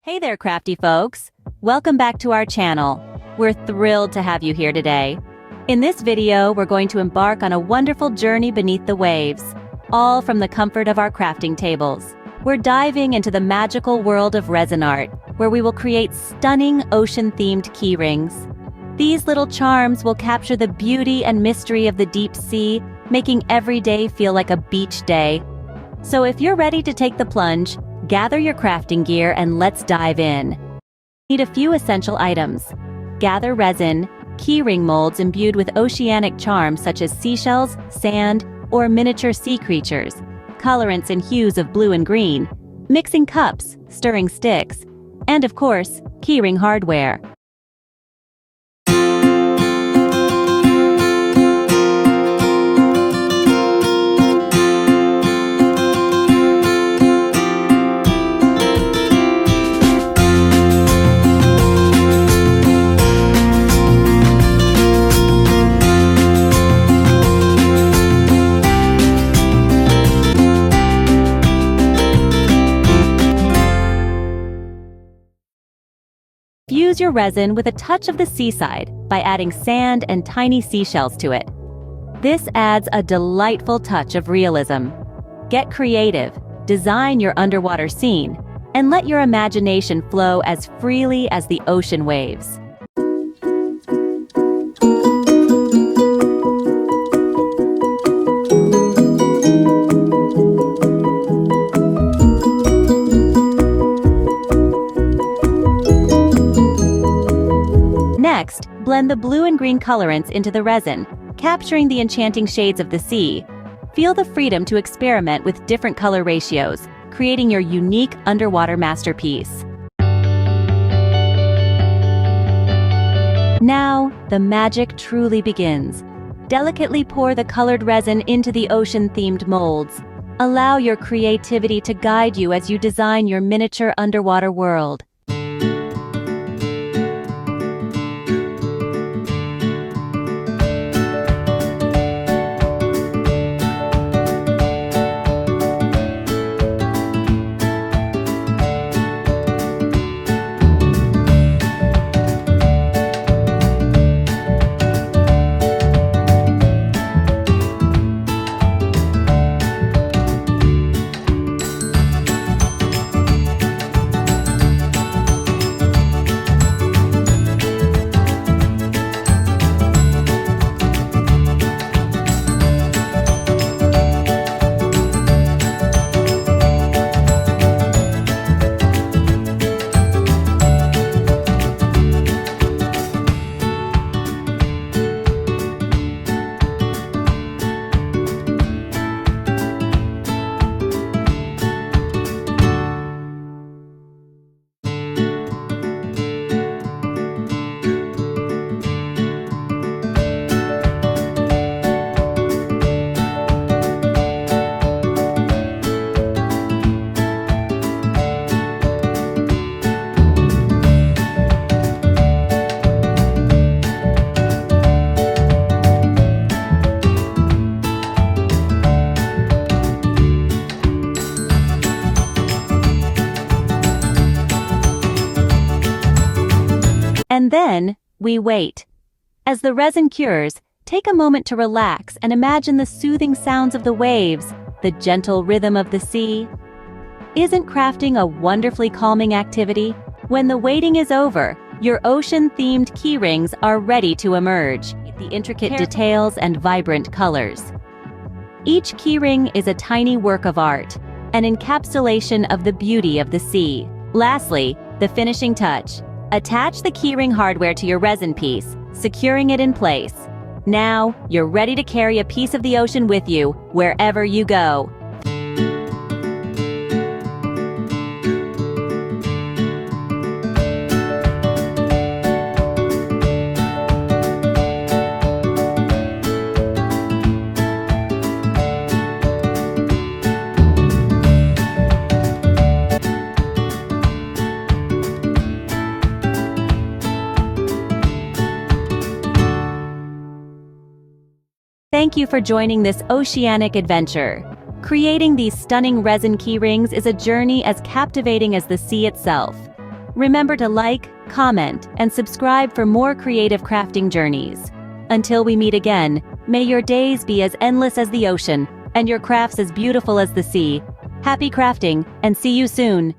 Hey there, crafty folks! Welcome back to our channel. We're thrilled to have you here today. In this video, we're going to embark on a wonderful journey beneath the waves, all from the comfort of our crafting tables. We're diving into the magical world of resin art, where we will create stunning ocean-themed keyrings. These little charms will capture the beauty and mystery of the deep sea, making every day feel like a beach day. So if you're ready to take the plunge, gather your crafting gear and let's dive in. Need a few essential items. Gather resin, keyring molds imbued with oceanic charms such as seashells, sand, or miniature sea creatures, colorants in hues of blue and green, mixing cups, stirring sticks, and of course, keyring hardware. Fuse your resin with a touch of the seaside by adding sand and tiny seashells to it. This adds a delightful touch of realism. Get creative, design your underwater scene, and let your imagination flow as freely as the ocean waves. Next, blend the blue and green colorants into the resin, capturing the enchanting shades of the sea. Feel the freedom to experiment with different color ratios, creating your unique underwater masterpiece. Now, the magic truly begins. Delicately pour the colored resin into the ocean-themed molds. Allow your creativity to guide you as you design your miniature underwater world. And then, we wait. As the resin cures, take a moment to relax and imagine the soothing sounds of the waves, the gentle rhythm of the sea. Isn't crafting a wonderfully calming activity? When the waiting is over, your ocean-themed keyrings are ready to emerge, the intricate details and vibrant colors. Each keyring is a tiny work of art, an encapsulation of the beauty of the sea. Lastly, the finishing touch. Attach the keyring hardware to your resin piece, securing it in place. Now, you're ready to carry a piece of the ocean with you, wherever you go. Thank you for joining this oceanic adventure. Creating these stunning resin keyrings is a journey as captivating as the sea itself. Remember to like, comment, and subscribe for more creative crafting journeys. Until we meet again, may your days be as endless as the ocean, and your crafts as beautiful as the sea. Happy crafting, and see you soon!